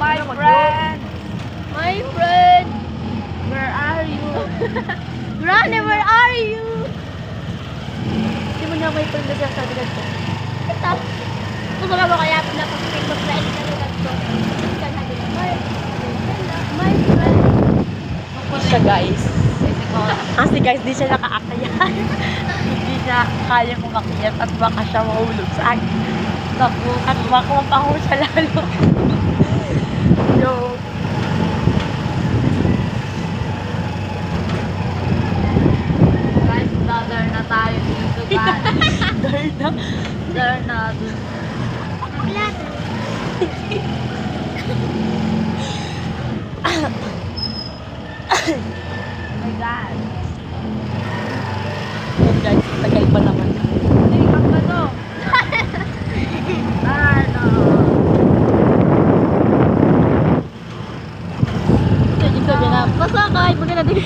My friend! My friend! Where are you? Granny, where are you? Hindi mo na may friend na siya sa likod ko. Ito. Kumbaga mo kaya pinapag-friend mo friend sa likod ko. My friend. Siya guys. Kasi guys, di siya nakaakayat. Hindi siya kaya kumakyat at baka siya mahulog sa akin. Naku, at baka mapaho siya lalo. Yo. Guys, vlogger na tayo dito guys. Darna. Darna. Wala. Oh my God. Yan guys, tagal pa naman. Hey, kang ba to? Ano? Sige, sabi na. Basta kahit maganda din.